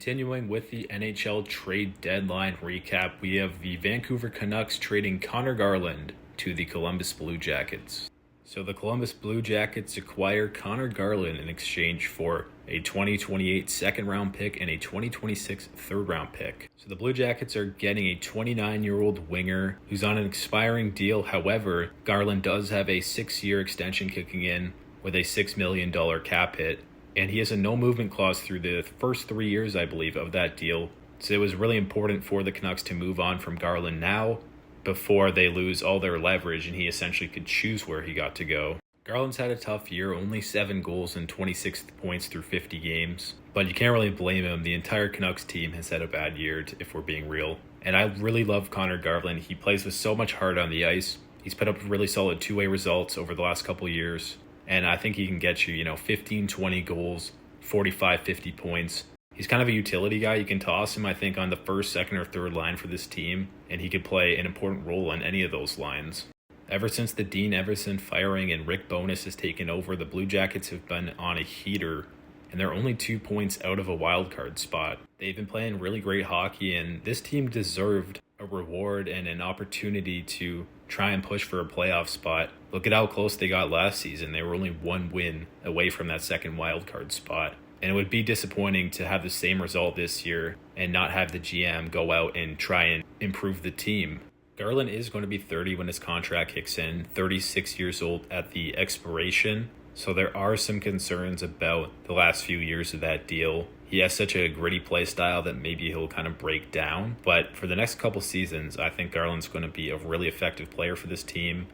Continuing with the NHL trade deadline recap, we have the Vancouver Canucks trading Connor Garland to the Columbus Blue Jackets. So the Columbus Blue Jackets acquire Connor Garland in exchange for a 2028 second-round pick and a 2026 third-round pick. So the Blue Jackets are getting a 29-year-old winger who's on an expiring deal. However, Garland does have a 6-year extension kicking in with a $6 million cap hit. And he has a no-movement clause through the first 3 years, I believe, of that deal. So it was really important for the Canucks to move on from Garland now before they lose all their leverage and he essentially could choose where he got to go. Garland's had a tough year, only 7 goals and 26 points through 50 games. But you can't really blame him. The entire Canucks team has had a bad year, if we're being real. And I really love Connor Garland. He plays with so much heart on the ice. He's put up really solid two-way results over the last couple years. And I think he can get you, 15, 20 goals, 45, 50 points. He's kind of a utility guy. You can toss him, I think, on the first, second, or third line for this team, and he could play an important role on any of those lines. Ever since the Dean Everson firing and Rick Bowness has taken over, the Blue Jackets have been on a heater, and they're only 2 points out of a wild card spot. They've been playing really great hockey, and this team deserved a reward and an opportunity to try and push for a playoff spot. Look at how close they got last season. They were only 1 win away from that second wildcard spot. And it would be disappointing to have the same result this year and not have the GM go out and try and improve the team. Garland is going to be 30 when his contract kicks in, 36 years old at the expiration. So there are some concerns about the last few years of that deal. He has such a gritty play style that maybe he'll kind of break down. But for the next couple seasons, I think Garland's going to be a really effective player for this team.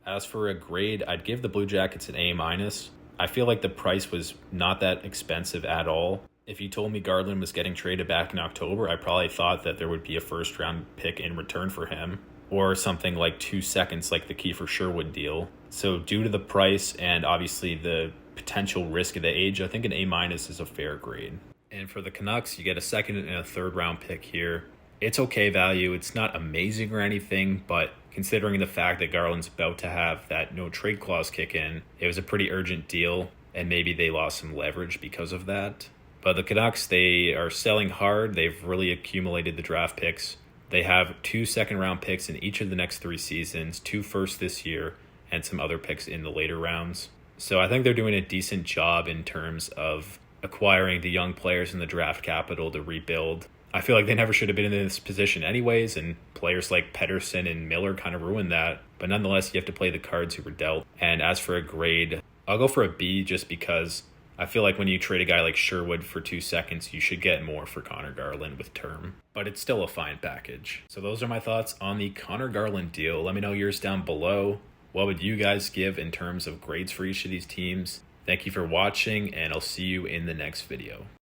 As for a grade, I'd give the Blue Jackets an A-. I feel like the price was not that expensive at all. If you told me Garland was getting traded back in October, I probably thought that there would be a first-round pick in return for him. Or something like 2 seconds like the Kiefer Sherwood deal. So due to the price and obviously the potential risk of the age, I think an A- is a fair grade. And for the Canucks, you get a second and a third round pick here. It's okay value. It's not amazing or anything, but considering the fact that Garland's about to have that no trade clause kick in, it was a pretty urgent deal, and maybe they lost some leverage because of that. But the Canucks, they are selling hard. They've really accumulated the draft picks. They have 2 second-round picks in each of the next 3 seasons, 2 firsts this year, and some other picks in the later rounds. So I think they're doing a decent job in terms of acquiring the young players in the draft capital to rebuild. I feel like they never should have been in this position anyways, and players like Pettersson and Miller kind of ruined that. But nonetheless, you have to play the cards you were dealt. And as for a grade, I'll go for a B just because I feel like when you trade a guy like Sherwood for 2 seconds, you should get more for Connor Garland with term. But it's still a fine package. So those are my thoughts on the Connor Garland deal. Let me know yours down below. What would you guys give in terms of grades for each of these teams? Thank you for watching, and I'll see you in the next video.